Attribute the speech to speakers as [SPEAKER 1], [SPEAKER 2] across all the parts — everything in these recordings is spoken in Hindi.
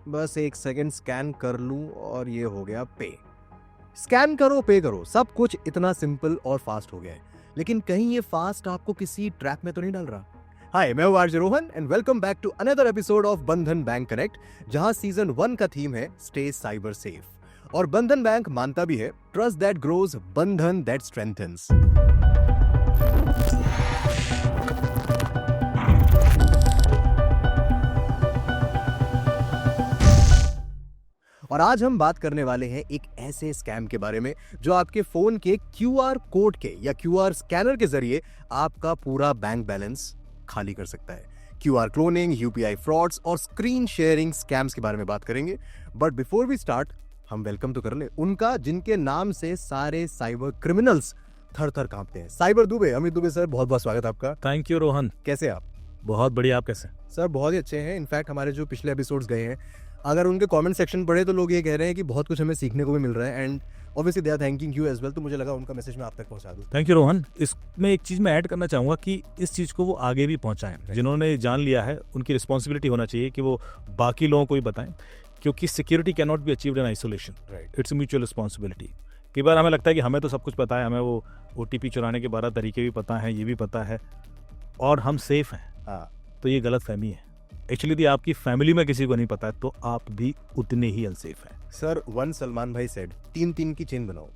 [SPEAKER 1] बस एक सेकंड स्कैन कर लूं और ये हो गया पे। स्कैन करो पे करो, सब कुछ इतना सिंपल और फास्ट हो गया है। लेकिन कहीं ये फास्ट आपको किसी ट्रैप में तो नहीं डाल रहा? हाय, मैं हूं RJ Rohan and welcome back to another episode of Bandhan bank connect, जहां सीजन 1 का थीम है स्टे साइबर सेफ। और बंधन बैंक मानता भी है ट्रस्ट दैट ग्रोज, बंधन दैट स्ट्रेंथन्स। और आज हम बात करने वाले हैं एक ऐसे स्कैम के बारे में जो आपके फोन के क्यूआर कोड के या क्यूआर स्कैनर के जरिए आपका पूरा बैंक बैलेंस खाली कर सकता है। क्यूआर क्लोनिंग, यूपीआई फ्रॉड्स और स्क्रीन शेयरिंग स्कैम्स के बारे में बात करेंगे। बट बिफोर वी स्टार्ट, हम वेलकम तो कर ले उनका जिनके नाम से सारे साइबर क्रिमिनल्स थर थर कांपते हैं। साइबर दुबे, अमित दुबे सर, बहुत बहुत स्वागत आपका।
[SPEAKER 2] Thank you Rohan.
[SPEAKER 1] कैसे आप?
[SPEAKER 2] बहुत बढ़िया, आप कैसे?
[SPEAKER 1] सर बहुत ही अच्छे हैं। इनफैक्ट हमारे जो पिछले एपिसोड्स गए हैं, अगर उनके कमेंट सेक्शन पढ़े तो लोग ये कह रहे हैं कि बहुत कुछ हमें सीखने को भी मिल रहा है and obviously they are thanking you as well. तो मुझे लगा उनका मैसेज मैं आप तक पहुंचा दूं।
[SPEAKER 2] Thank you Rohan. इसमें एक चीज़ मैं ऐड करना चाहूँगा कि इस चीज़ को वो आगे भी पहुँचाएं। जिन्होंने जान लिया है उनकी रिस्पॉन्सिबिलिटी होना चाहिए कि वो बाकी लोगों को भी बताएं, क्योंकि security can not be achieved in isolation. It's mutual responsibility. कई बार हमें लगता है कि हमें तो सब कुछ पता है, हमें वो OTP चुराने के 12 तरीके भी पता हैं, ये भी पता है और हम सेफ हैं। तो ये गलत फहमी है। एक्चुअली यदि आपकी फैमिली में किसी को नहीं पता है तो आप भी उतने ही अनसेफ हैं।
[SPEAKER 1] सर वन सलमान भाई सेड 3-3 की चेन बनाओ।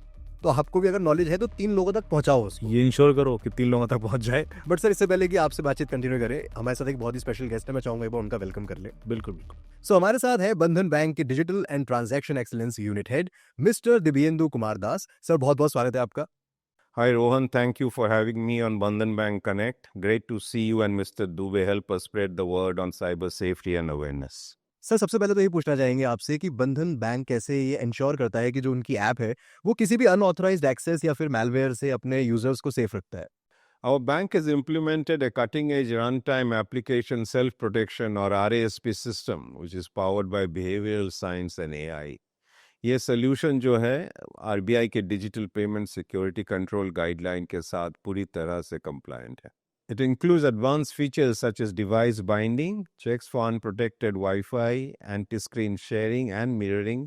[SPEAKER 1] तो आपको भी अगर नॉलेज है तो 3 लोगों तक पहुंचाओ उसको।
[SPEAKER 2] ये इंश्योर करो कि 3 लोगों तक पहुंच जाए।
[SPEAKER 1] बट सर इससे पहले कि आपसे बातचीत कंटिन्यू करें, हमारे साथ एक बहुत ही स्पेशल गेस्ट है, मैं चाहूंगा एक बार उनका वेलकम कर ले।
[SPEAKER 2] बिल्कुल बिल्कुल।
[SPEAKER 1] सो हमारे साथ है बंधन बैंक के digital and transaction excellence unit head mister Divyendu Kumar Das. Sir बहुत बहुत स्वागत है आपका।
[SPEAKER 3] Hi Rohan, thank you for having me on Bandhan Bank Connect. Great to see you and Mr. Dubey help us spread the word on cyber safety and awareness.
[SPEAKER 1] Sir सबसे पहले तो ये पूछना चाहेंगे आपसे कि बंधन बैंक कैसे ये इंश्योर करता है कि जो उनकी ऐप है वो किसी भी अनऑथराइज्ड एक्सेस या फिर मैलवेयर से अपने यूजर्स को सेफ रखता है?
[SPEAKER 3] Our bank has implemented a cutting-edge runtime application self-protection or RASP system, which is powered by behavioral science and AI. ये सोल्यूशन जो है RBI के digital payment security control guideline के साथ पूरी तरह से कंप्लायंट है। It includes advanced features such as device binding, checks for unprotected Wi-Fi, anti-screen sharing and mirroring,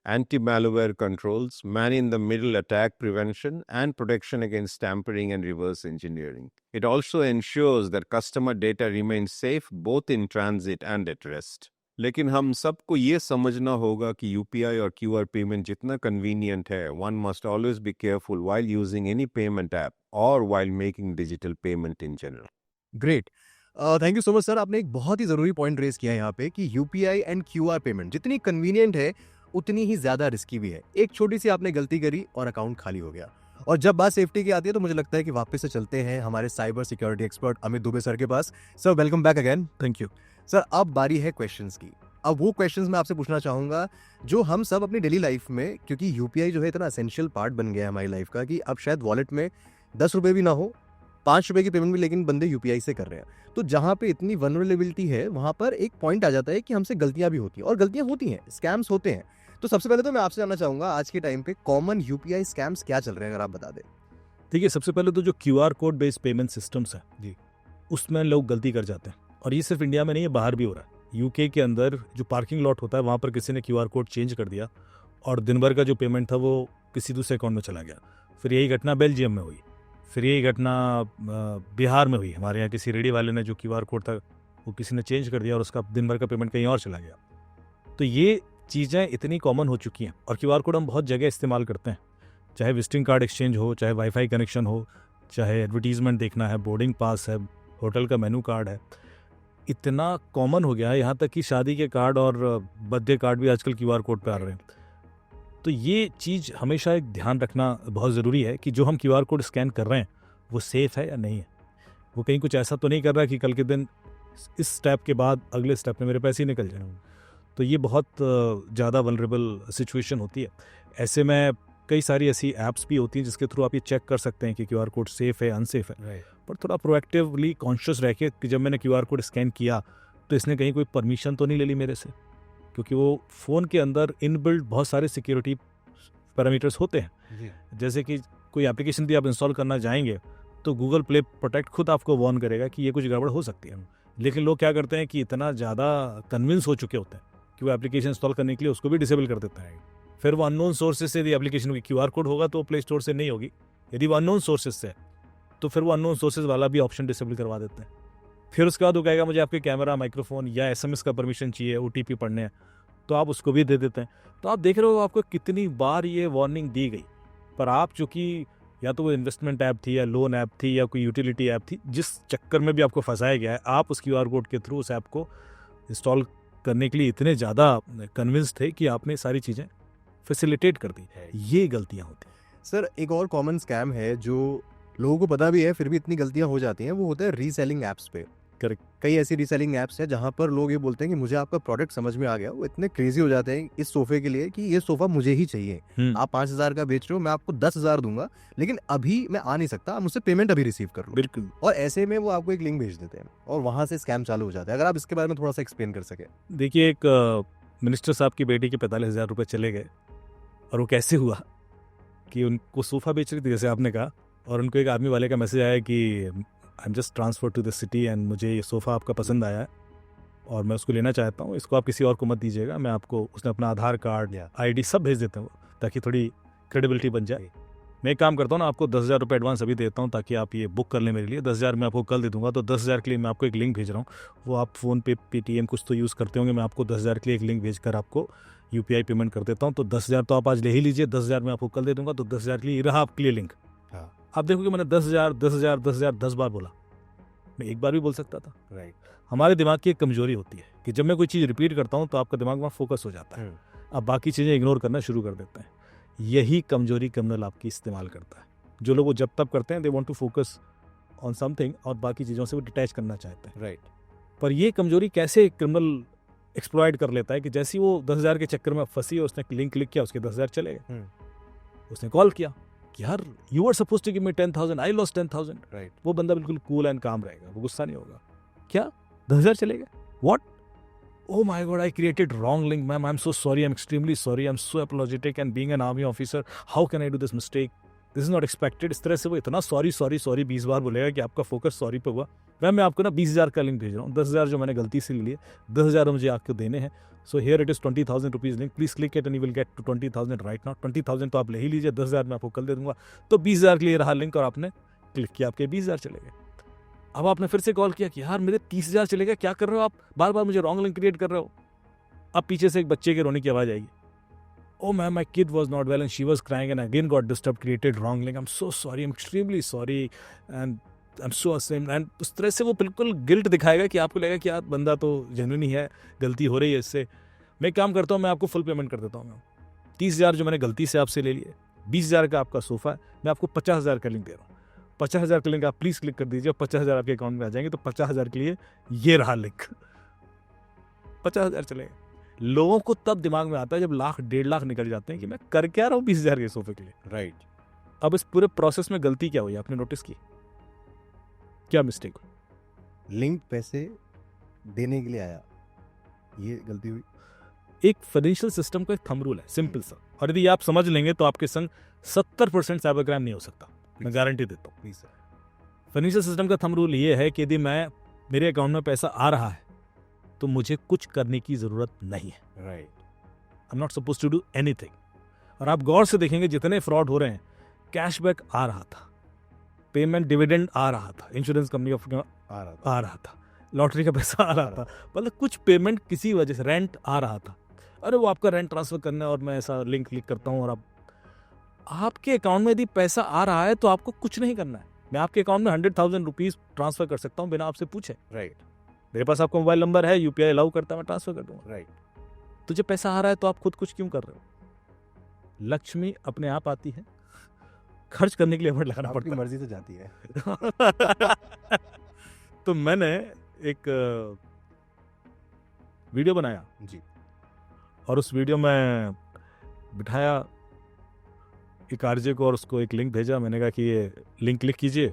[SPEAKER 3] anti-malware controls, man-in-the-middle attack prevention, and protection against tampering and reverse engineering. It also ensures that customer data remains safe both in transit and at rest. लेकिन हम सबको ये समझना होगा कि UPI और QR पेमेंट जितना कन्वीनियंट है, one must always be careful while using any payment app or while making digital payment in general.
[SPEAKER 1] Great, thank you so much sir. आपने एक बहुत ही ज़रूरी पॉइंट रेज किया है यहाँ पे कि UPI एंड QR पेमेंट जितनी कन्वीनियंट है उतनी ही ज़्यादा रिस्की भी है। एक छोटी सी आपने गलती करी और अकाउंट खाली हो गया। और जब बात सेफ्टी की आती है तो मुझे लगता है कि वापस से चलते हैं हमारे cyber security expert Amit Dubey sir के पास। Sir welcome back again.
[SPEAKER 2] Thank you
[SPEAKER 1] sir अब बारी है क्वेश्चंस की। अब वो क्वेश्चंस मैं आपसे पूछना चाहूँगा जो हम सब अपनी डेली लाइफ में, क्योंकि UPI जो है इतना एसेंशियल पार्ट बन गया है हमारी लाइफ का कि अब शायद वॉलेट में 10 रुपये भी ना हो, 5 रुपये की पेमेंट भी लेकिन बंदे UPI से कर रहे हैं। तो जहाँ पे इतनी वनरेबिलिटी है वहाँ पर एक पॉइंट आ जाता है कि हमसे गलतियाँ भी होती हैं और गलतियाँ होती हैं, स्कैम्स होते हैं। तो सबसे पहले तो मैं आपसे जानना चाहूँगा आज के टाइम पे कॉमन UPI स्कैम्स क्या चल रहे हैं, अगर आप बता दें।
[SPEAKER 2] देखिए, सबसे पहले तो जो QR code based payment systems है
[SPEAKER 1] जी,
[SPEAKER 2] उसमें लोग गलती कर जाते हैं। और ये सिर्फ इंडिया में नहीं है, बाहर भी हो रहा है। UK के अंदर जो पार्किंग लॉट होता है वहाँ पर किसी ने QR कोड चेंज कर दिया और दिन भर का जो पेमेंट था वो किसी दूसरे अकाउंट में चला गया। फिर यही घटना बेल्जियम में हुई, फिर यही घटना बिहार में हुई। हमारे यहाँ किसी रेडी वाले ने जो QR कोड था वो किसी ने चेंज कर दिया और उसका दिन भर का पेमेंट कहीं और चला गया। तो ये चीज़ें इतनी कॉमन हो चुकी हैं और QR कोड हम बहुत जगह इस्तेमाल करते हैं, चाहे विजिटिंग कार्ड एक्सचेंज हो, चाहे वाईफाई कनेक्शन हो, चाहे एडवर्टीजमेंट देखना है, बोर्डिंग पास है, होटल का मेनू कार्ड है। इतना कॉमन हो गया है, यहाँ तक कि शादी के कार्ड और बर्थडे कार्ड भी आजकल QR कोड पे आ रहे हैं। तो ये चीज़ हमेशा एक ध्यान रखना बहुत ज़रूरी है कि जो हम QR कोड स्कैन कर रहे हैं वो सेफ़ है या नहीं है। वो कहीं कुछ ऐसा तो नहीं कर रहा है कि कल के दिन इस स्टेप के बाद अगले स्टेप में मेरे पैसे ही निकल जाएँ। तो ये बहुत ज़्यादा वल्नरेबल सिचुएशन होती है। ऐसे में कई सारी ऐसी ऐप्स भी होती हैं जिसके थ्रू आप ये चेक कर सकते हैं कि QR कोड सेफ़ है अनसेफ है। पर थोड़ा प्रोएक्टिवली कॉन्शियस रह के कि जब मैंने QR कोड स्कैन किया तो इसने कहीं कोई परमिशन तो नहीं ले ली मेरे से, क्योंकि वो फ़ोन के अंदर इनबिल्ट बहुत सारे सिक्योरिटी पैरामीटर्स होते हैं। जैसे कि कोई एप्लीकेशन भी आप इंस्टॉल करना जाएंगे तो गूगल प्ले प्रोटेक्ट खुद आपको वार्न करेगा कि ये कुछ गड़बड़ हो सकती है। लेकिन लोग क्या करते हैं कि इतना ज़्यादा कन्विंस हो चुके होते हैं कि वो एप्लीकेशन इंस्टॉल करने के लिए उसको भी डिसेबल कर देता है। फिर वो अननोन सोर्सेज से यदि एप्लीकेशन की QR कोड होगा तो प्ले स्टोर से नहीं होगी। यदि वो अननोन सोर्सेज से है तो फिर वो अननोन सोर्सेज वाला भी ऑप्शन डिसेबल करवा देते हैं। फिर उसके बाद वो कहेगा मुझे आपके कैमरा, माइक्रोफोन या SMS का परमिशन चाहिए, OTP पढ़ने हैं, तो आप उसको भी दे देते हैं। तो आप देख रहे हो आपको कितनी बार ये वार्निंग दी गई, पर आप चूंकि या तो वो इन्वेस्टमेंट ऐप थी या लोन ऐप थी या कोई यूटिलिटी ऐप थी, जिस चक्कर में भी आपको फंसाया गया है, आप उस QR कोड के थ्रू उस ऐप को इंस्टॉल करने के लिए इतने ज़्यादा कन्विंस थे कि आपने सारी चीज़ें फैसिलिटेट कर दी है। ये गलतियाँ होती हैं।
[SPEAKER 1] सर एक और कॉमन स्कैम है जो लोगों को पता भी है फिर भी इतनी गलतियां हो जाती हैं, वो होता है रीसेलिंग एप्स पे।
[SPEAKER 2] Correct.
[SPEAKER 1] कई ऐसी रीसेलिंग एप्स हैं जहां पर लोग ये बोलते हैं कि मुझे आपका प्रोडक्ट समझ में आ गया, वो इतने क्रेजी हो जाते हैं इस सोफे के लिए कि ये सोफा मुझे ही चाहिए। आप 5,000 का बेच रहे हो, मैं आपको 10,000 दूंगा, लेकिन अभी मैं आ नहीं सकता, आप मुझसे पेमेंट अभी रिसीव कर लो।
[SPEAKER 2] बिल्कुल।
[SPEAKER 1] और ऐसे में वो आपको एक लिंक भेज देते हैं और वहां से स्कैम चालू हो जाता है। अगर आप इसके बारे में थोड़ा सा एक्सप्लेन कर सके।
[SPEAKER 2] देखिए, एक मिनिस्टर साहब की बेटी के 45,000 रुपये चले गए, और वो कैसे हुआ कि उनको सोफ़ा बेच रही थी जैसे आपने कहा, और उनको एक आर्मी वाले का मैसेज आया कि I am just transfer to the city and मुझे ये सोफ़ा आपका पसंद आया है और मैं उसको लेना चाहता हूँ, इसको आप किसी और को मत दीजिएगा, मैं आपको, उसने अपना आधार कार्ड या ID सब भेज देते हैं वो, ताकि थोड़ी क्रेडिबिलिटी बन जाए। मैं एक काम करता हूँ ना, आपको 10,000 रुपये एडवांस अभी देता हूँ ताकि आप ये बुक कर लें मेरे लिए, 10,000 मैं आपको कल दे दूँगा। तो 10,000 के लिए मैं आपको एक लिंक भेज रहा हूँ, वो आप फ़ोन पे, Paytm कुछ तो यूज़ करते होंगे, मैं आपको 10,000 के लिए एक लिंक भेज कर आपको UPI पेमेंट कर देता हूँ। तो 10,000 तो आप आज ले ही लीजिए, 10,000 मैं आपको कल दे दूँगा। तो 10,000 के लिए रहा आपके लिए लिंक।
[SPEAKER 1] हाँ।
[SPEAKER 2] आप देखोगे मैंने 10,000 10,000 10,000 10 बार बोला, मैं एक बार भी बोल सकता था।
[SPEAKER 1] राइट।
[SPEAKER 2] हमारे दिमाग की एक कमजोरी होती है कि जब मैं कोई चीज़ रिपीट करता हूँ तो आपका दिमाग वहाँ फोकस हो जाता है, आप बाकी चीज़ें इग्नोर करना शुरू कर देते हैं। यही कमजोरी क्रिमिनल आपकी इस्तेमाल करता है। जो लोग वो जब तब करते हैं, they want to focus on something, और बाकी चीज़ों से वो डिटैच करना चाहते हैं।
[SPEAKER 1] राइट।
[SPEAKER 2] पर ये कमजोरी कैसे क्रिमिनल एक्सप्लॉइट कर लेता है कि जैसे ही वो 10,000 के चक्कर में फंसी, उसने लिंक क्लिक किया, उसके 10,000 चले गए। उसने कॉल किया कि यार you are suppose to give me 10,000, I lost 10,000।
[SPEAKER 1] Right.
[SPEAKER 2] वो बंदा बिल्कुल कूल एंड काम रहेगा, वो गुस्सा नहीं होगा। क्या 10,000 चले गए? What? Oh my God, I created wrong link, ma'am. I'm so sorry. I'm extremely sorry. I'm so apologetic. And being an army officer, how can I do this mistake? This is not expected. इस तरह से वो इतना सॉरी 20 बार बोलेगा कि आपका फोकस सॉरी पे हुआ। मैं आपको ना 20,000 का लिंक भेज रहा हूँ, 10,000 जो मैंने गलती से ले लिए, 10,000 मुझे आपको देने हैं। So here it is 20,000 rupees link, please click it and you will get to 20,000 right now. 20,000 तो आप ले ही लीजिए, 10,000 मैं आपको कल दे दूंगा। तो 20,000 के लिए रहा लिंक, और आपने क्लिक किया, आपके 20,000 चले गए। अब आपने फिर से कॉल किया कि यार मेरे 30,000 चले गए, क्या कर रहे हो आप, बार बार मुझे रॉन्ग लिंक क्रिएट कर रहे हो। अब पीछे से एक बच्चे के रोने की आवाज़ आएगी, oh ma'am my kid was not well and she was crying and again got disturb, created wrong link, I am so sorry, I am extremely sorry and I am so ashamed. And उस तरह से वो बिल्कुल गिल्ट दिखाएगा कि आपको लगेगा कि यार बंदा तो जेन्युइन ही है, गलती हो रही है इससे। मैं एक काम करता हूँ, मैं आपको फुल पेमेंट कर देता हूँ। 30,000 जो मैंने गलती से आपसे ले लिए, 20,000 का आपका सोफ़ा है, मैं आपको 50,000 का लिंक दे रहा हूँ। 50,000 का लिंक आप प्लीज़ क्लिक कर दीजिए, 50,000 आपके अकाउंट में आ जाएंगे। तो 50,000 के लिए ये रहा लिंक, 50,000 चले गए। लोगों को तब दिमाग में आता है जब लाख 1.5 लाख निकल जाते हैं कि मैं कर क्या रहा हूँ 20,000 के सोफे के लिए।
[SPEAKER 1] राइट।
[SPEAKER 2] अब इस पूरे प्रोसेस में गलती क्या हुई, आपने नोटिस की? क्या मिस्टेक हुई?
[SPEAKER 1] लिंक पैसे देने के लिए आया, ये गलती हुई।
[SPEAKER 2] एक फाइनेंशियल सिस्टम का एक थंब रूल है, सिंपल सा, और यदि आप समझ लेंगे तो आपके संग 70% साइबर क्राइम नहीं हो सकता, मैं गारंटी देता हूँ।
[SPEAKER 1] Please sir.
[SPEAKER 2] फाइनेंशियल सिस्टम का थंब रूल ये है कि यदि मेरे अकाउंट में पैसा आ रहा है तो मुझे कुछ करने की जरूरत नहीं है।
[SPEAKER 1] Right.
[SPEAKER 2] I am not suppose to do anything. और आप गौर से देखेंगे जितने फ्रॉड हो रहे हैं, कैशबैक आ रहा था, पेमेंट डिविडेंड आ रहा था, इंश्योरेंस कंपनी आ रहा था, लॉटरी का पैसा आ रहा था, मतलब कुछ पेमेंट किसी वजह से, रेंट आ रहा था, अरे वो आपका रेंट ट्रांसफर करना है और मैं ऐसा लिंक क्लिक करता हूँ और आपके अकाउंट में यदि पैसा आ रहा है तो आपको कुछ नहीं करना है। मैं आपके अकाउंट में 100,000 रुपीज ट्रांसफर कर सकता हूँ बिना आपसे पूछे।
[SPEAKER 1] राइट।
[SPEAKER 2] मेरे पास आपका मोबाइल नंबर है, UPI अलाउ करता है, मैं ट्रांसफर कर दूंगा।
[SPEAKER 1] राइट।
[SPEAKER 2] तुझे पैसा आ रहा है तो आप खुद कुछ क्यों कर रहे हो? लक्ष्मी अपने आप आती है, खर्च करने के लिए एफर्ट लगाना पड़ता है।
[SPEAKER 1] मर्जी से जाती है।
[SPEAKER 2] तो मैंने एक वीडियो बनाया
[SPEAKER 1] जी,
[SPEAKER 2] और उस वीडियो में बिठाया एक आरजे को और उसको एक लिंक भेजा। मैंने कहा कि ये लिंक क्लिक कीजिए,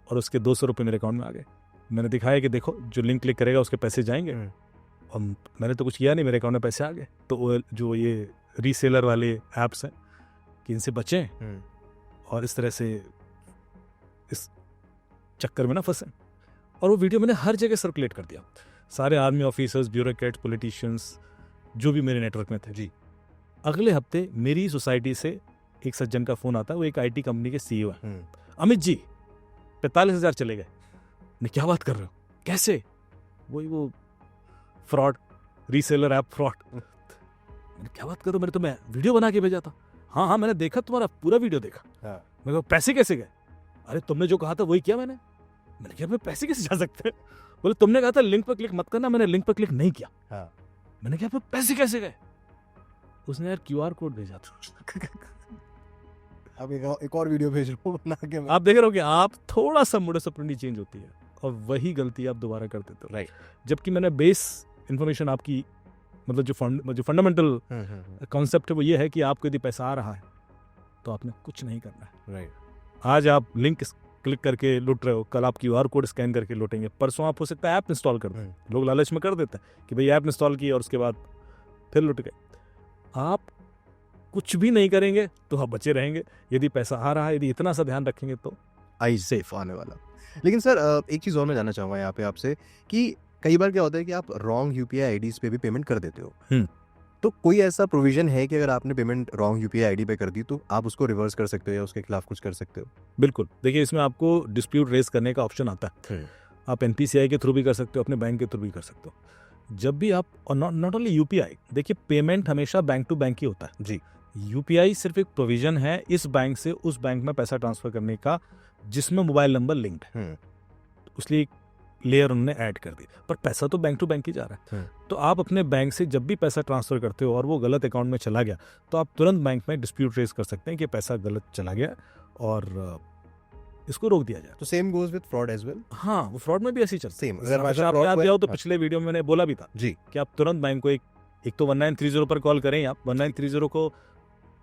[SPEAKER 2] और उसके 200 रुपये मेरे अकाउंट में आ गए। मैंने दिखाया कि देखो जो लिंक क्लिक करेगा उसके पैसे जाएंगे, और मैंने तो कुछ किया नहीं, मेरे अकाउंट में पैसे आ गए। तो वो जो ये रीसेलर वाले ऐप्स हैं कि इनसे बचें और इस तरह से इस चक्कर में ना फंसें। और वो वीडियो मैंने हर जगह सर्कुलेट कर दिया, सारे आर्मी ऑफिसर्स, ब्यूरोक्रेट्स, पॉलिटिशियंस, जो भी मेरे नेटवर्क में थे
[SPEAKER 1] जी।
[SPEAKER 2] अगले हफ्ते मेरी सोसाइटी से एक सज्जन का फ़ोन आता है, वो एक IT कंपनी के CEO है।
[SPEAKER 1] हम्म,
[SPEAKER 2] अमित जी 45,000 चले गए। मैं क्या बात कर रहे हो, कैसे? वही वो फ्रॉड, रीसेलर ऐप फ्रॉड। मैंने क्या बात कर रहे हो, मैंने तो मैं वीडियो बना के भेजा था। हाँ हाँ मैंने देखा, तुम्हारा पूरा वीडियो देखा।
[SPEAKER 1] हाँ।
[SPEAKER 2] मैं कहा पैसे कैसे गए? अरे तुमने जो कहा था वही किया मैंने कहा मैं पैसे कैसे जा सकते हैं? बोले तुमने कहा था लिंक पर क्लिक मत करना, मैंने लिंक पर क्लिक नहीं किया।
[SPEAKER 1] हाँ।
[SPEAKER 2] मैंने कहा पैसे कैसे गए? उसने यार QR कोड भेजा था।
[SPEAKER 1] अब एक और वीडियो भेज रहा हूँ बना के मैं।
[SPEAKER 2] आप देख रहे हो कि आप थोड़ा सा मोडस ऑपरेंडी चेंज होती है और वही गलती आप दोबारा कर देते हो।
[SPEAKER 1] राइट।
[SPEAKER 2] जबकि मैंने बेस इन्फॉर्मेशन आपकी, मतलब जो फंडामेंटल कॉन्सेप्ट है वो ये है कि आपको यदि पैसा आ रहा है तो आपने कुछ नहीं करना है।
[SPEAKER 1] राइट।
[SPEAKER 2] आज आप लिंक क्लिक करके लुट रहे हो, कल आप QR कोड स्कैन करके लुटेंगे, परसों आप हो सकता है ऐप इंस्टॉल कर दें। लोग लालच में कर देते हैं कि भाई ऐप इंस्टॉल की और उसके बाद फिर लुट गए। आप कुछ भी नहीं करेंगे तो आप बचे रहेंगे। यदि पैसा आ रहा है, यदि इतना सा ध्यान रखेंगे तो
[SPEAKER 1] आई सेफ आने वाला। लेकिन सर एक चीज़ और मैं जानना चाहूँगा यहाँ पे आपसे कि कई बार क्या होता है कि आप रॉन्ग UPI IDs पे भी पेमेंट कर देते हो। तो कोई ऐसा प्रोविजन है कि अगर आपने पेमेंट रॉन्ग UPI ID पे कर दी तो आप उसको रिवर्स कर सकते हो या उसके खिलाफ कुछ कर सकते हो?
[SPEAKER 2] बिल्कुल, देखिए इसमें आपको डिस्प्यूट रेज करने का ऑप्शन आता है। आप NPCI के थ्रू भी कर सकते हो, अपने बैंक के थ्रू भी कर सकते हो। जब भी आप, और नॉट ओनली UPI, देखिए पेमेंट हमेशा बैंक टू बैंक ही होता है
[SPEAKER 1] जी।
[SPEAKER 2] UPI सिर्फ एक प्रोविजन है इस बैंक से उस बैंक में पैसा ट्रांसफर करने का जिसमें मोबाइल नंबर लिंक्ड है, इसलिए लेयर उन्होंने ऐड कर दी, पर पैसा तो बैंक टू बैंक ही जा रहा है। तो आप अपने बैंक से जब भी पैसा ट्रांसफर करते हो और वो गलत अकाउंट में चला गया तो आप तुरंत बैंक में डिस्प्यूट रेज कर सकते हैं कि पैसा गलत चला गया और इसको रोक दिया जाए।
[SPEAKER 1] तो same goes with fraud as well?
[SPEAKER 2] हाँ, वो फ्रॉड में भी ऐसी चलता
[SPEAKER 1] सेम।
[SPEAKER 2] है। अगर आप याद दिया हो तो पिछले वीडियो में मैंने बोला भी था
[SPEAKER 1] जी
[SPEAKER 2] कि आप तुरंत बैंक को एक तो 1930 पर कॉल करें। आप 1930 को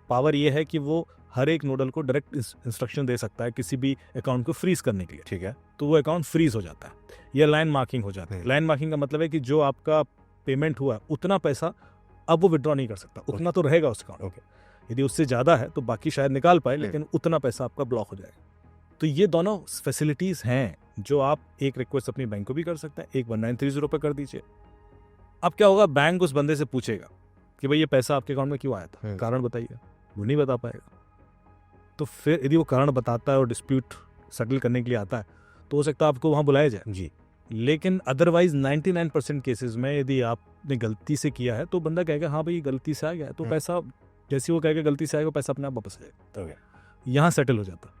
[SPEAKER 2] पावर ये है कि वो हर एक नोडल को डायरेक्ट इंस्ट्रक्शन दे सकता है किसी भी अकाउंट को फ्रीज करने के लिए।
[SPEAKER 1] ठीक है।
[SPEAKER 2] तो वो अकाउंट फ्रीज हो जाता है या लाइन मार्किंग हो जाता है। लाइन मार्किंग का मतलब है कि जो आपका पेमेंट हुआ उतना पैसा अब वो विड्रॉ नहीं कर सकता, उतना तो रहेगा उस अकाउंट। यदि उससे ज़्यादा है तो बाकी शायद निकाल पाए, लेकिन उतना पैसा आपका ब्लॉक हो जाएगा। तो ये दोनों फैसिलिटीज़ हैं जो आप एक रिक्वेस्ट अपनी बैंक को भी कर सकते हैं, एक 1930 पर कर दीजिए। अब क्या होगा, बैंक उस बंदे से पूछेगा कि भाई ये पैसा आपके अकाउंट में क्यों आया था, कारण बताइए। वो नहीं बता पाएगा। तो फिर यदि वो कारण बताता है और डिस्प्यूट सेटल करने के लिए आता है तो हो सकता है आपको वहाँ बुलाया जाए
[SPEAKER 1] जी।
[SPEAKER 2] लेकिन अदरवाइज 99% केसेस में यदि आपने गलती से किया है तो बंदा कहेगा हाँ भाई गलती से आ गया, तो पैसा जैसे वो कहेगा गलती से आएगा पैसा अपने आप वापस आ जाएगा, यहाँ सेटल हो जाता।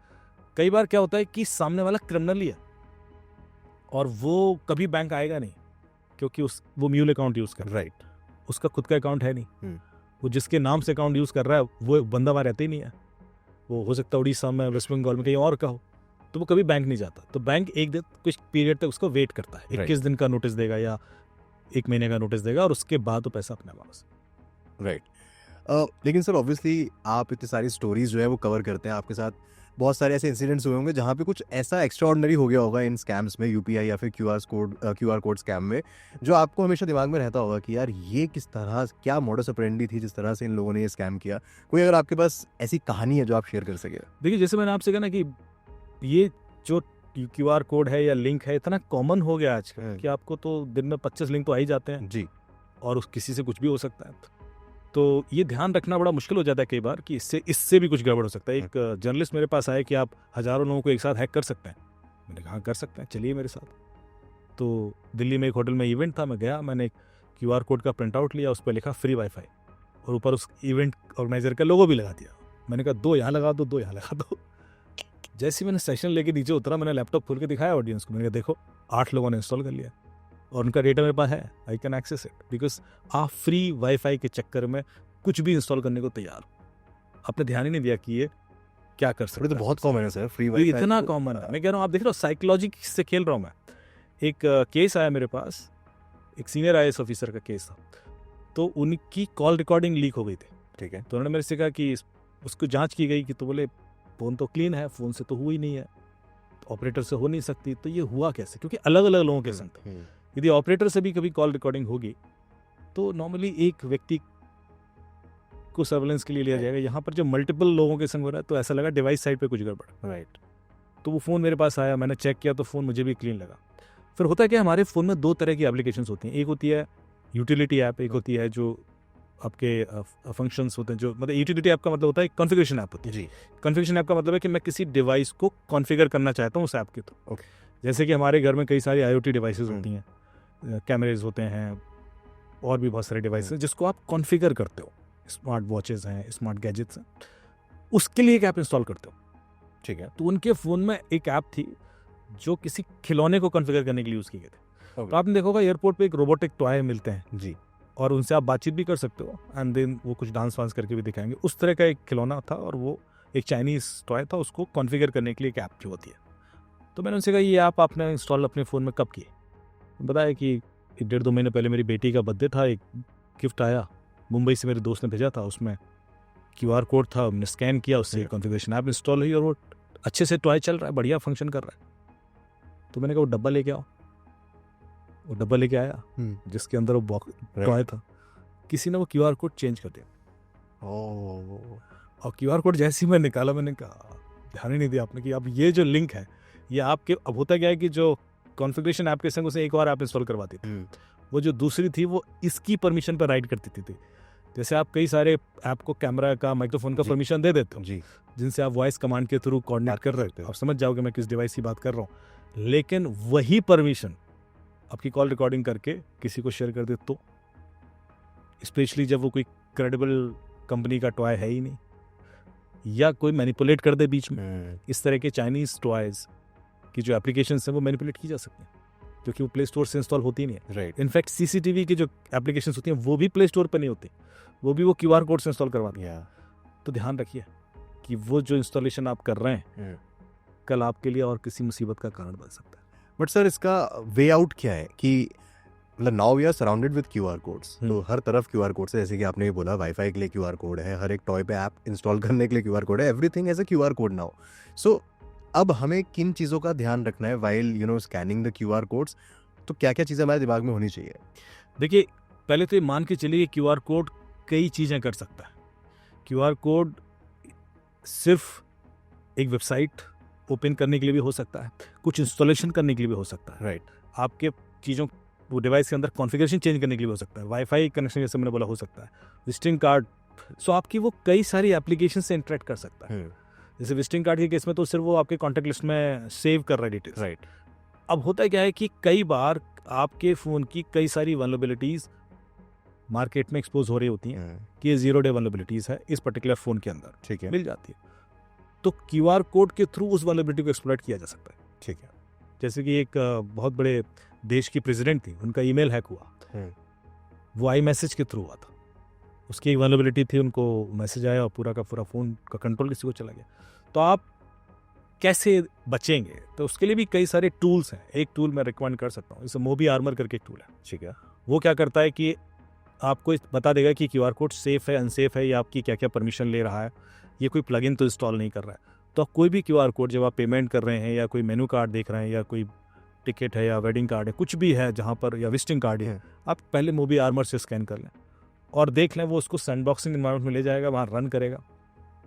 [SPEAKER 2] कई बार क्या होता है कि सामने वाला क्रिमिनल ही है और वो कभी बैंक आएगा नहीं क्योंकि वो म्यूल अकाउंट यूज़ कर रहा है।
[SPEAKER 1] राइट।
[SPEAKER 2] उसका खुद का अकाउंट है नहीं, वो जिसके नाम से अकाउंट यूज़ कर रहा है वो बंदा वहाँ रहता ही नहीं है। वो हो सकता है उड़ीसा में, वेस्ट बंगाल में, कहीं और का हो, तो वो कभी बैंक नहीं जाता। तो बैंक एक दिन कुछ पीरियड तक उसको वेट करता है, 21 दिन का नोटिस देगा या 1 महीने का नोटिस देगा और उसके बाद वो पैसा अपने वापस।
[SPEAKER 1] राइट। लेकिन सर ऑब्वियसली आप इतनी सारी स्टोरीज जो है वो कवर करते हैं, आपके साथ बहुत सारे ऐसे इंसिडेंट्स हुए होंगे जहाँ पे कुछ ऐसा एक्स्ट्राऑर्डिनरी हो गया होगा इन स्कैम्स में, UPI या फिर QR कोड स्कैम में, जो आपको हमेशा दिमाग में रहता होगा कि यार ये किस तरह, क्या मोडस ऑपरेंडी थी जिस तरह से इन लोगों ने ये स्कैम किया। कोई अगर आपके पास ऐसी कहानी है जो आप शेयर कर सके?
[SPEAKER 2] देखिए जैसे मैंने आपसे कहा ना कि ये जो QR कोड है या लिंक है इतना कॉमन हो गया आजकल कि आपको तो दिन में 25 लिंक तो आ ही जाते हैं
[SPEAKER 1] जी,
[SPEAKER 2] और किसी से कुछ भी हो सकता है। तो ये ध्यान रखना बड़ा मुश्किल हो जाता है कई बार कि इससे भी कुछ गड़बड़ हो सकता है। एक जर्नलिस्ट मेरे पास आया कि आप हज़ारों लोगों को एक साथ हैक कर सकते हैं। मैंने कहा कर सकते हैं, चलिए मेरे साथ। तो दिल्ली में एक होटल में इवेंट था, मैं गया, मैंने QR कोड का प्रिंट आउट लिया, उस पर लिखा फ्री वाईफाई और ऊपर उस इवेंट ऑर्गेनाइजर का लोगो भी लगा दिया। मैंने कहा 2 यहाँ लगा दो, 2 यहाँ लगा दो। जैसे ही मैंने सेशन लेके नीचे उतरा, मैंने लैपटॉप खोल के दिखाया ऑडियंस को, मैंने कहा देखो 8 लोगों ने इंस्टॉल कर लिया और उनका डेटा मेरे पास है, I can access it, because आप फ्री वाईफाई के चक्कर में कुछ भी इंस्टॉल करने को तैयार हो। आपने ध्यान ही नहीं दिया कि ये क्या कर सकते हैं।
[SPEAKER 1] तो बहुत कॉमन है सर फ्री
[SPEAKER 2] ये
[SPEAKER 1] वाईफाई,
[SPEAKER 2] इतना कॉमन है। मैं कह रहा हूँ, आप देख रहे हो साइकोलॉजी से खेल रहा हूँ मैं। एक केस आया मेरे पास, एक सीनियर IAS ऑफिसर का केस था। तो उनकी कॉल रिकॉर्डिंग लीक हो गई थी।
[SPEAKER 1] ठीक है।
[SPEAKER 2] तो उन्होंने मेरे से कहा कि उसको जांच की गई कि, तो बोले फ़ोन तो क्लीन है, फ़ोन से तो हुई नहीं है, ऑपरेटर से हो नहीं सकती, तो ये हुआ कैसे? क्योंकि अलग अलग लोगों के संग था। यदि ऑपरेटर से भी कभी कॉल रिकॉर्डिंग होगी तो नॉर्मली एक व्यक्ति को सर्वेलेंस के लिए लिया जाएगा। यहाँ पर जो मल्टीपल लोगों के संग हो रहा है तो ऐसा लगा डिवाइस साइड पे कुछ गड़बड़।
[SPEAKER 1] राइट।
[SPEAKER 2] तो वो फ़ोन मेरे पास आया, मैंने चेक किया तो फ़ोन मुझे भी क्लीन लगा। फिर होता है कि हमारे फ़ोन में 2 तरह की एप्लीकेशंस होती हैं। एक होती है यूटिलिटी ऐप, एक होती है जो आपके फंक्शंस होते हैं, जो मतलब यूटिलिटी ऐप का मतलब होता है कॉन्फ़िगरेशन ऐप होती है।
[SPEAKER 1] जी।
[SPEAKER 2] कॉन्फ़िगरेशन ऐप का मतलब है कि मैं किसी डिवाइस को कॉन्फ़िगर करना चाहता हूँ उस ऐप के थ्रू।
[SPEAKER 1] ओके।
[SPEAKER 2] जैसे कि हमारे घर में कई सारी IoT डिवाइसेस
[SPEAKER 1] हम्म।
[SPEAKER 2] होती हैं, कैमरेज होते हैं, और भी बहुत सारे डिवाइस हैं जिसको आप कॉन्फ़िगर करते हो। स्मार्ट वॉचेस हैं, स्मार्ट गैजेट्स हैं, उसके लिए एक ऐप इंस्टॉल करते हो।
[SPEAKER 1] ठीक है।
[SPEAKER 2] तो उनके फ़ोन में एक ऐप थी जो किसी खिलौने को कॉन्फ़िगर करने के लिए यूज़ किए गए थे।
[SPEAKER 1] Okay.
[SPEAKER 2] तो आपने देखा होगा एयरपोर्ट पे एक रोबोटिक टॉय मिलते हैं
[SPEAKER 1] जी।
[SPEAKER 2] और उनसे आप बातचीत भी कर सकते हो, एंड देन वो कुछ डांस वांस करके भी दिखाएंगे। उस तरह का एक खिलौना था और वो एक चाइनीज़ टॉय था, उसको कॉन्फ़िगर करने के लिए एक ऐप जो होती है। तो मैंने उनसे कहा ये ऐप आपने इंस्टॉल अपने फ़ोन में कब की? बताया कि 1.5-2 महीने पहले मेरी बेटी का बर्थडे था, एक गिफ्ट आया मुंबई से, मेरे दोस्त ने भेजा था, उसमें QR कोड था, हमने स्कैन किया, उससे कॉन्फ़िगरेशन ऐप इंस्टॉल हुई और वो अच्छे से टॉय चल रहा है, बढ़िया फंक्शन कर रहा है। तो मैंने कहा वो डब्बा लेके आओ। वो डब्बा लेके आया जिसके अंदर वो बॉक्स टॉय था। किसी ने वो QR कोड चेंज कर दिया। और QR कोड जैसे ही मैं निकाला, मैंने कहा ध्यान ही नहीं दिया आपने कि अब ये जो लिंक है ये आपके, अब होता क्या है कि जो कॉन्फ़िगरेशन ऐप के संग उसे एक और ऐप इंस्टॉल करवाती थी, वो जो दूसरी थी वो इसकी परमिशन पर राइट करती थी। जैसे आप कई सारे ऐप को कैमरा का, माइक्रोफोन का परमिशन दे देते हो, जिनसे आप वॉइस कमांड के थ्रू कोऑर्डिनेट कर रहे हो, आप समझ जाओगे मैं किस डिवाइस की बात कर रहा हूँ। लेकिन वही परमिशन आपकी कॉल रिकॉर्डिंग करके किसी को शेयर कर दे तो, स्पेशली जब वो कोई क्रेडिबल कंपनी का टॉय है ही नहीं, या कोई मैनिपुलेट कर दे बीच में, इस तरह के चाइनीज़ टॉयज़ की जो एप्लीकेशंस हैं वो मैनिपुलेट की जा सकती हैं, क्योंकि वो प्ले स्टोर से इंस्टॉल होती नहीं है।
[SPEAKER 1] राइट।
[SPEAKER 2] इनफैक्ट CCTV की जो एप्लीकेशंस होती हैं वो भी प्ले स्टोर पर नहीं होती, वो भी वो QR कोड से इंस्टॉल करवाती हैं। तो ध्यान रखिए कि वो जो इंस्टॉलेशन आप कर रहे हैं कल आपके लिए और किसी मुसीबत का कारण बन सकता है।
[SPEAKER 1] बट सर इसका वे आउट क्या है कि मतलब now we are surrounded with QR codes, तो हर तरफ QR कोड्स है, जैसे कि आपने भी बोला वाईफाई के लिए QR कोड है, हर एक टॉय पे ऐप इंस्टॉल करने के लिए QR कोड है, everything has a QR code now. So अब हमें किन चीज़ों का ध्यान रखना है while scanning the QR codes? तो क्या क्या चीज़ें हमारे दिमाग में होनी चाहिए?
[SPEAKER 2] देखिए, पहले तो ये मान के चलिए QR कोड कई चीज़ें कर सकता है। QR कोड सिर्फ एक वेबसाइट ओपन करने के लिए भी हो सकता है, कुछ इंस्टॉलेशन करने के लिए भी हो सकता है,
[SPEAKER 1] राइट।
[SPEAKER 2] आपके चीज़ों वो डिवाइस के अंदर कॉन्फ़िगरेशन चेंज करने के लिए हो सकता है, वाईफाई कनेक्शन जैसे मैंने बोला हो सकता है, विजिटिंग कार्ड। सो आपकी वो कई सारी एप्लीकेशन से इंटरेक्ट कर सकता है। जैसे विजिटिंग कार्ड के केस में तो सिर्फ वो आपके कॉन्टैक्ट लिस्ट में सेव कर रहा है डिटेल्स।
[SPEAKER 1] राइट।
[SPEAKER 2] अब होता क्या है कि कई बार आपके फ़ोन की कई सारी वल्नरेबिलिटीज़ मार्केट में एक्सपोज हो रही होती हैं कि ये 0 डे वल्नरेबिलिटीज़ है इस पर्टिकुलर फ़ोन के अंदर,
[SPEAKER 1] ठीक है।
[SPEAKER 2] मिल जाती है। तो QR कोड के थ्रू उस वल्नरेबिलिटी को एक्सप्लॉइट किया जा सकता है।
[SPEAKER 1] ठीक है।
[SPEAKER 2] जैसे कि एक बहुत बड़े देश की प्रेसिडेंट थी, उनका ईमेल हैक हुआ, वो iMessage के थ्रू हुआ था। उसकी एक वल्नरेबिलिटी थी, उनको मैसेज आया और पूरा का पूरा फ़ोन का कंट्रोल किसी को चला गया। तो आप कैसे बचेंगे? तो उसके लिए भी कई सारे टूल्स हैं। एक टूल मैं रिकमेंड कर सकता हूँ, जैसे मोबी आर्मर करके एक टूल है,
[SPEAKER 1] ठीक है।
[SPEAKER 2] वो क्या करता है कि आपको बता देगा कि QR कोड सेफ है, अनसेफ है, या आपकी क्या क्या परमिशन ले रहा है, ये कोई प्लगइन तो इंस्टॉल नहीं कर रहा है। तो आप कोई भी QR कोड जब आप पेमेंट कर रहे हैं, या कोई मेनू कार्ड देख रहे हैं, या कोई टिकट है, या वेडिंग कार्ड है, कुछ भी है जहाँ पर, या विजिटिंग कार्ड है, आप पहले मोबी आर्मर से स्कैन कर लें और देख लें। वो उसको सैंडबॉक्सिंग एनवायरनमेंट में ले जाएगा, वहाँ रन करेगा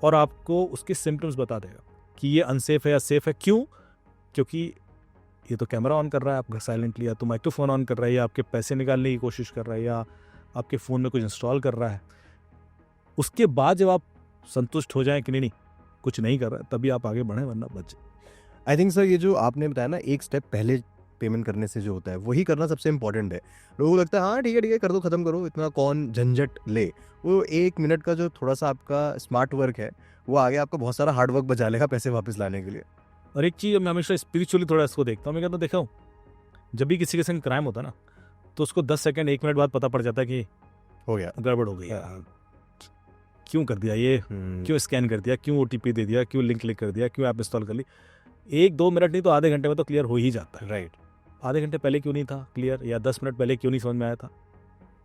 [SPEAKER 2] और आपको उसके सिम्टम्स बता देगा कि ये अनसेफ है या सेफ है। क्यों? क्योंकि ये तो कैमरा ऑन कर रहा है आपका साइलेंटली, या तो माइक्रोफोन ऑन कर रहा है, या आपके पैसे निकालने की कोशिश कर रहा है, या आपके फ़ोन में कुछ इंस्टॉल कर रहा है। उसके बाद जब आप संतुष्ट हो जाएं कि नहीं कुछ नहीं कर रहा है, तभी आप आगे बढ़ें, वरना बच जाए।
[SPEAKER 1] आई थिंक सर ये जो आपने बताया ना, एक स्टेप पहले पेमेंट करने से जो होता है वही करना सबसे इंपॉर्टेंट है। लोगों को लगता है हाँ ठीक है कर दो, ख़त्म करो, इतना कौन झंझट ले। वो 1 मिनट का जो थोड़ा सा आपका स्मार्ट वर्क है वो आगे आपका बहुत सारा हार्ड वर्क बचा लेगा पैसे वापस लाने के लिए।
[SPEAKER 2] और एक चीज़ मैं हमेशा स्पिरिचुअली थोड़ा इसको देखता हूँ, मैं कहता हूँ देखा हूँ, जब भी किसी के संग क्राइम होता है ना, तो उसको 10 सेकंड 1 मिनट बाद पता पड़ जाता है कि
[SPEAKER 1] हो गया,
[SPEAKER 2] गड़बड़ हो गई, क्यों कर दिया ये, क्यों स्कैन कर दिया, क्यों OTP दे दिया, क्यों लिंक क्लिक कर दिया, क्यों ऐप इंस्टॉल कर ली। 1-2 मिनट नहीं तो आधे घंटे में तो क्लियर हो ही जाता है।
[SPEAKER 1] राइट।
[SPEAKER 2] आधे घंटे पहले क्यों नहीं था क्लियर, या 10 मिनट पहले क्यों नहीं समझ में आया था,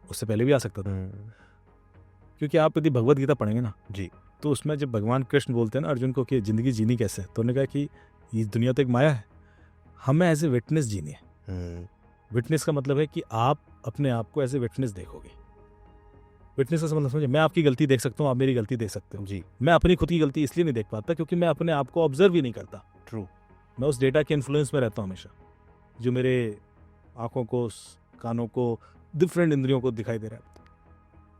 [SPEAKER 2] उससे पहले भी आ सकता था। क्योंकि आप यदि भगवद गीता पढ़ेंगे ना
[SPEAKER 1] जी,
[SPEAKER 2] तो उसमें जब भगवान कृष्ण बोलते हैं ना अर्जुन को कि ज़िंदगी जीनी कैसे, तो उन्होंने कहा कि ये दुनिया तो एक माया है, हमें एज ए विटनेस जीनी है। विटनेस का मतलब है कि आप अपने आप को एज ए विटनेस देखोगे। विटनेस का मतलब समझे, मैं आपकी गलती देख सकता हूँ, आप मेरी गलती देख सकते हो
[SPEAKER 1] जी।
[SPEAKER 2] मैं अपनी खुद की गलती इसलिए नहीं देख पाता क्योंकि मैं अपने आप को ऑब्जर्व ही नहीं करता।
[SPEAKER 1] ट्रू।
[SPEAKER 2] मैं उस डेटा के इन्फ्लुएंस में रहता हूँ हमेशा, जो मेरे आँखों को, कानों को, डिफरेंट इंद्रियों को दिखाई दे रहा है।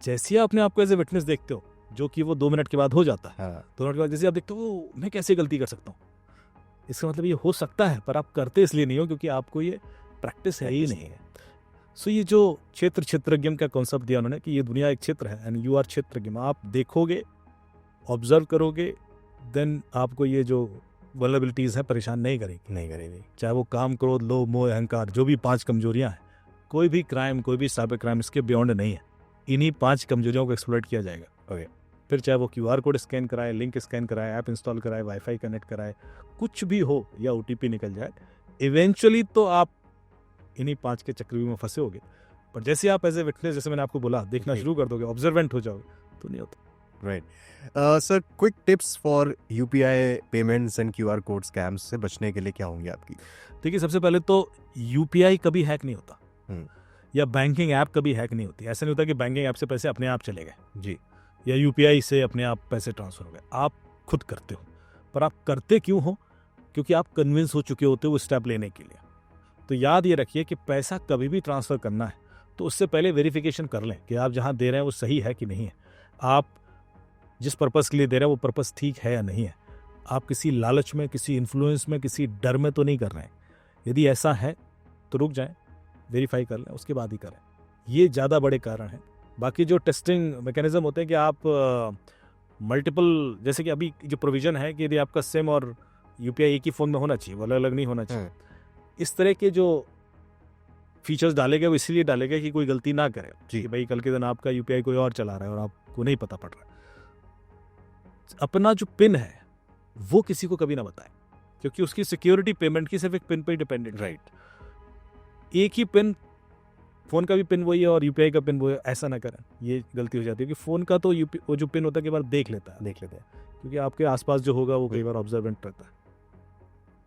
[SPEAKER 2] जैसे ही आपने आपको एज ए विटनेस देखते हो, जो कि वो 2 मिनट के बाद हो जाता है,
[SPEAKER 1] हाँ
[SPEAKER 2] 2 मिनट के बाद जैसे आप देखते हो वो मैं कैसे गलती कर सकता हूँ, इसका मतलब ये हो सकता है, पर आप करते इसलिए नहीं हो क्योंकि आपको ये प्रैक्टिस है ही नहीं है। सो ये जो क्षेत्रज्ञ का कॉन्सेप्ट दिया उन्होंने कि ये दुनिया एक क्षेत्र है एंड यू आर क्षेत्रज्ञ, आप देखोगे, ऑब्जर्व करोगे, देन आपको ये जो वल्नरेबिलिटीज़ है परेशान नहीं करेगी। चाहे वो काम, क्रोध, लोभ, मोह, अहंकार, जो भी 5 कमजोरियां हैं, कोई भी क्राइम, कोई भी साइबर क्राइम इसके बियॉन्ड नहीं है। इन्हीं 5 कमजोरियों को एक्सप्लॉइट किया जाएगा।
[SPEAKER 1] ओके।
[SPEAKER 2] फिर चाहे वो QR कोड स्कैन कराए, लिंक स्कैन कराए, ऐप इंस्टॉल कराए, वाईफाई कनेक्ट कराए, कुछ भी हो, या OTP निकल जाए, इवेंचुअली तो आप इन्हीं 5 के चक्रव्यूह में फंसे होगे। पर जैसे आप एज ए विटनेस, जैसे मैंने आपको बोला, देखना शुरू कर दोगे, ऑब्जर्वेंट हो जाओगे, तो नहीं होता।
[SPEAKER 1] Right sir, quick tips for UPI payments and QR code scams से बचने के लिए क्या होंगे आपकी?
[SPEAKER 2] देखिए, सबसे पहले तो UPI कभी हैक नहीं होता, या बैंकिंग ऐप कभी हैक नहीं होती। ऐसा नहीं होता कि बैंकिंग ऐप से पैसे अपने आप चले गए
[SPEAKER 1] जी,
[SPEAKER 2] या UPI से अपने आप पैसे ट्रांसफर हो गए। आप खुद करते हो, पर आप करते क्यों हो? क्योंकि आप कन्विंस हो चुके होते हो वो स्टेप लेने के लिए। तो याद ये रखिए कि पैसा कभी भी ट्रांसफ़र करना है तो उससे पहले वेरिफिकेशन कर लें कि आप जहाँ दे रहे हैं वो सही है कि नहीं है, आप जिस पर्पज़ के लिए दे रहे हैं वो पर्पज़ ठीक है या नहीं है, आप किसी लालच में, किसी इन्फ्लुएंस में, किसी डर में तो नहीं कर रहे हैं। यदि ऐसा है तो रुक जाएं, वेरीफाई कर लें, उसके बाद ही करें। ये ज़्यादा बड़े कारण हैं। बाकी जो टेस्टिंग मैकेनिज्म होते हैं कि आप मल्टीपल, जैसे कि अभी जो प्रोविज़न है कि यदि आपका सिम और UPI एक ही फ़ोन में होना चाहिए, वो अलग अलग नहीं होना चाहिए, इस तरह के जो फीचर्स डाले गए वो इसलिए डाले गए कि कोई गलती ना करे कि भाई कल के दिन आपका UPI कोई और चला रहा है और आपको नहीं पता पड़ रहा है। अपना जो पिन है वो किसी को कभी ना बताएं, क्योंकि उसकी सिक्योरिटी पेमेंट की सिर्फ एक पिन पे डिपेंडेंट। राइट, एक ही पिन, फ़ोन का भी पिन वही है और UPI का पिन वही है, ऐसा ना करें, ये गलती हो जाती है। क्योंकि फ़ोन का तो वो जो पिन होता है कई बार देख लेते हैं, क्योंकि आपके आसपास जो होगा वो कई बार ऑब्जर्वेंट रहता है।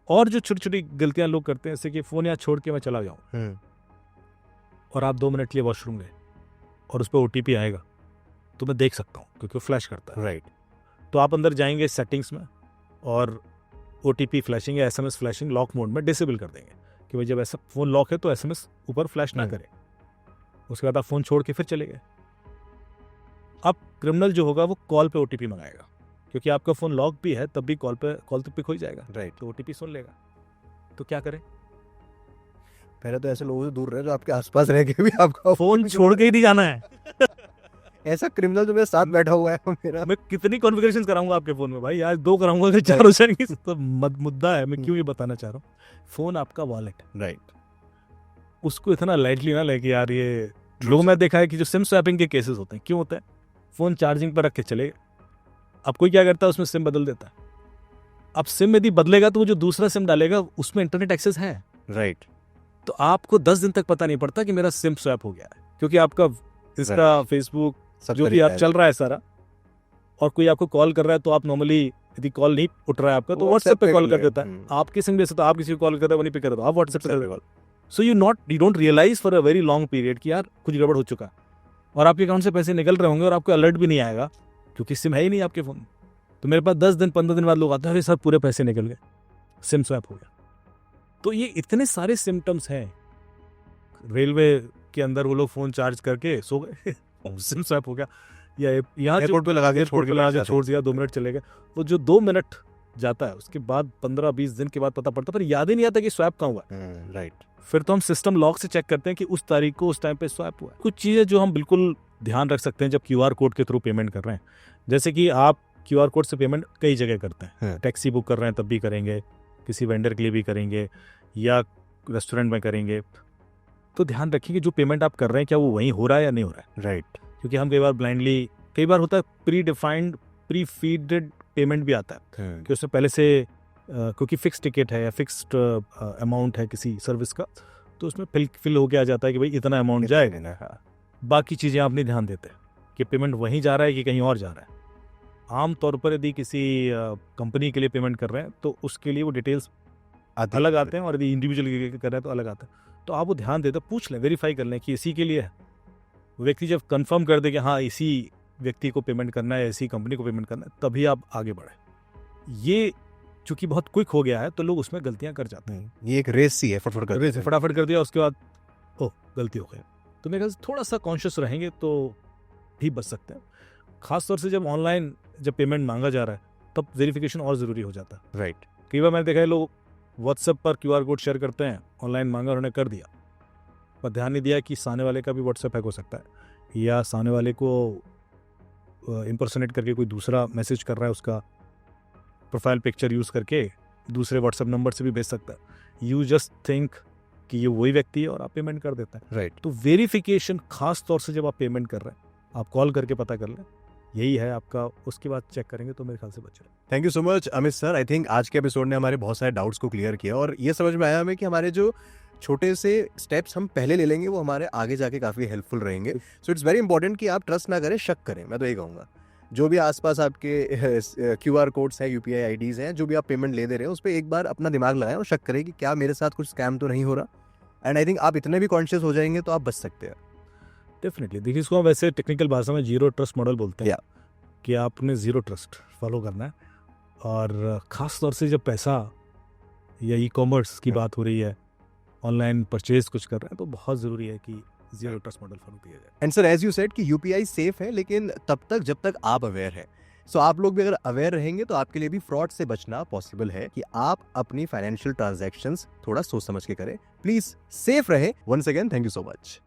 [SPEAKER 2] और जो छोटी छोटी गलतियां लोग करते हैं, जैसे कि फ़ोन यहाँ छोड़ के मैं चला जाऊँ और आप 2 मिनट के लिए वॉशरूम गए और उस पर OTP आएगा तो मैं देख सकता हूँ क्योंकि वो फ्लैश करता है।
[SPEAKER 1] राइट,
[SPEAKER 2] तो आप अंदर जाएंगे सेटिंग्स में और OTP फ्लैशिंग या SMS फ्लैशिंग लॉक मोड में डिसेबल कर देंगे कि भाई जब ऐसा फ़ोन लॉक है तो SMS ऊपर फ्लैश ना करे। उसके बाद आप फ़ोन छोड़ के फिर चले गए। अब क्रिमिनल जो होगा वो कॉल पे OTP मंगाएगा, क्योंकि आपका फ़ोन लॉक भी है तब भी कॉल तो पिक हो जाएगा।
[SPEAKER 1] राइट,
[SPEAKER 2] तो OTP सुन लेगा। तो क्या करें?
[SPEAKER 1] पहले तो ऐसे लोगों से दूर रहे जो आपके आसपास रह के भी आपका
[SPEAKER 2] फ़ोन छोड़ के ही नहीं जाना है।
[SPEAKER 1] ऐसा क्रिमिनल जो मेरे साथ बैठा हुआ है मेरा,
[SPEAKER 2] मैं कितनी कॉन्फ़िगरेशंस कराऊंगा आपके फ़ोन में भाई, आज 2 कराऊंगा फिर 4 हो जाएंगे। तो मुद्दा है, मैं क्यों ये बताना चाह रहा हूँ, फ़ोन आपका वॉलेट है।
[SPEAKER 1] राइट,
[SPEAKER 2] उसको इतना लाइटली ना लेके यार। ये लोग, मैं देखा है कि जो सिम स्वैपिंग के केसेस होते हैं, क्यों होता है? फ़ोन चार्जिंग पर रख के चले गए, अब कोई क्या करता है, उसमें सिम बदल देता है। अब सिम यदि बदलेगा तो वो जो दूसरा सिम डालेगा उसमें इंटरनेट एक्सेस है।
[SPEAKER 1] राइट,
[SPEAKER 2] तो आपको 10 दिन तक पता नहीं पड़ता कि मेरा सिम स्वैप हो गया है, क्योंकि आपका इसका फेसबुक जो भी आप चल रहा है सारा, और कोई आपको कॉल कर रहा है तो आप नॉर्मली यदि कॉल नहीं उठ रहा है आपका तो WhatsApp पे कॉल कर देता है। आपके सिम जैसे तो आप किसी को कॉल कर रहे हो, वो नहीं पिक कर रहे हो, आप WhatsApp पे कर रहे हो। So you don't realize for a very long period कि यार कुछ गड़बड़ हो चुका है, और आपके अकाउंट से पैसे निकल रहे होंगे और आपको अलर्ट भी नहीं आएगा क्योंकि सिम है ही नहीं आपके फ़ोन। तो मेरे पास 10 दिन 15 दिन बाद लोग आते हैं, अरे सर पूरे पैसे निकल गए, सिम स्वैप हो गया। तो ये इतने सारे सिम्टम्स हैं। रेलवे के अंदर वो लोग फ़ोन चार्ज करके सो गए, सिम स्वैप हो गया, या यहाँ
[SPEAKER 1] एयरपोर्ट पे लगा के छोड़
[SPEAKER 2] दिया, 2 मिनट चले गए। वो जो 2 मिनट जाता है उसके बाद 15-20 दिन के बाद पता पड़ता, पर याद ही नहीं आता कि स्वैप कहाँ हुआ।
[SPEAKER 1] राइट,
[SPEAKER 2] फिर तो हम सिस्टम लॉक से चेक करते हैं कि उस तारीख को उस टाइम पे स्वैप हुआ है। कुछ चीज़ें जो हम बिल्कुल ध्यान रख सकते हैं जब QR कोड के थ्रू पेमेंट कर रहे हैं, जैसे कि आप QR कोड से पेमेंट कई जगह करते हैं। टैक्सी बुक कर रहे हैं तब भी करेंगे, किसी वेंडर के लिए भी करेंगे, या रेस्टोरेंट में करेंगे। तो ध्यान रखिए कि जो पेमेंट आप कर रहे हैं क्या वो वहीं हो रहा है या नहीं हो रहा है।
[SPEAKER 1] राइट,
[SPEAKER 2] क्योंकि हम कई बार ब्लाइंडली, कई बार होता है pre defined pre feeded payment भी आता है कि उसमें पहले से क्योंकि फिक्स टिकट है या फिक्स्ड अमाउंट है किसी सर्विस का, तो उसमें फिल होके आ जाता है कि भाई इतना अमाउंट जाएगा। बाकी चीज़ें आप नहीं ध्यान देते कि पेमेंट वहीं जा रहा है कि कहीं और जा रहा है। आम तौर पर यदि किसी कंपनी के लिए पेमेंट कर रहे हैं तो उसके लिए वो डिटेल्स अलग आते हैं, और यदि इंडिविजुअल कर रहे हैं तो अलग आता है। तो आप वो ध्यान देते, पूछ लें, वेरीफाई कर लें कि इसी के लिए है। व्यक्ति जब कंफर्म कर दे कि हाँ इसी व्यक्ति को पेमेंट करना है, इसी कंपनी को पेमेंट करना है, तभी आप आगे बढ़ें। ये चूंकि बहुत क्विक हो गया है तो लोग उसमें गलतियां कर जाते हैं।
[SPEAKER 1] ये एक रेस सी है,
[SPEAKER 2] फटाफट कर दिया, उसके बाद ओह गलती हो गई। तो मेरे ख्याल से थोड़ा सा कॉन्शियस रहेंगे तो भी बच सकते हैं। खासतौर से जब ऑनलाइन जब पेमेंट मांगा जा रहा है तब वेरिफिकेशन और ज़रूरी हो जाता है।
[SPEAKER 1] राइट।
[SPEAKER 2] कई बार मैंने देखा है लोग व्हाट्सएप पर क्यूआर कोड शेयर करते हैं, ऑनलाइन मांगा उन्होंने कर दिया, पर ध्यान नहीं दिया कि सामने वाले का भी व्हाट्सएप हैक हो सकता है, या सामने वाले को इम्पर्सोनेट करके कोई दूसरा मैसेज कर रहा है, उसका प्रोफाइल पिक्चर यूज़ करके दूसरे व्हाट्सएप नंबर से भी भेज सकता है। यू जस्ट थिंक कि ये वही व्यक्ति है और आप पेमेंट कर देते हैं।
[SPEAKER 1] राइट।
[SPEAKER 2] तो वेरिफिकेशन खास तौर से जब आप पेमेंट कर रहे हैं, आप कॉल करके पता कर लें, यही है आपका, उसके बाद चेक करेंगे तो मेरे ख्याल से बच रहे।
[SPEAKER 1] Thank you so much Amit sir. I think आज के एपिसोड ने हमारे बहुत सारे डाउट्स को क्लियर किया और ये समझ में आया हमें कि हमारे जो छोटे से स्टेप्स हम पहले ले लेंगे वो हमारे आगे जाके काफ़ी हेल्पफुल रहेंगे। सो इट्स वेरी इंपॉर्टेंट कि आप ट्रस्ट ना करें, शक करें। मैं तो ये कहूँगा जो भी आसपास आपके क्यूआर कोड्स हैं, यूपीआई आईडीज़ हैं, जो भी आप पेमेंट ले दे रहे हैं उस पर एक बार अपना दिमाग लगाएं और शक करें कि क्या मेरे साथ कुछ स्कैम तो नहीं हो रहा। एंड आई थिंक आप इतने भी कॉन्शियस हो जाएंगे तो आप बच सकते हैं।
[SPEAKER 2] डेफिनेटली। देखिए, इसको हम वैसे टेक्निकल भाषा में जीरो ट्रस्ट मॉडल बोलते हैं।
[SPEAKER 1] Yeah.
[SPEAKER 2] कि आपने ज़ीरो ट्रस्ट फॉलो करना है, और ख़ास तौर से जब पैसा या ई कॉमर्स की बात हो रही है, ऑनलाइन परचेज कुछ कर रहे हैं, तो बहुत ज़रूरी है कि ज़ीरो ट्रस्ट मॉडल फॉलो किया जाए।
[SPEAKER 1] And sir as you said कि यूपीआई सेफ है, लेकिन तब तक जब तक आप अवेयर हैं। सो आप लोग भी अगर अवेयर रहेंगे तो आपके लिए भी फ्रॉड से बचना पॉसिबल है कि आप अपनी फाइनेंशियल ट्रांजैक्शंस थोड़ा सोच समझ के करें। प्लीज सेफ रहे। Once again thank you so much.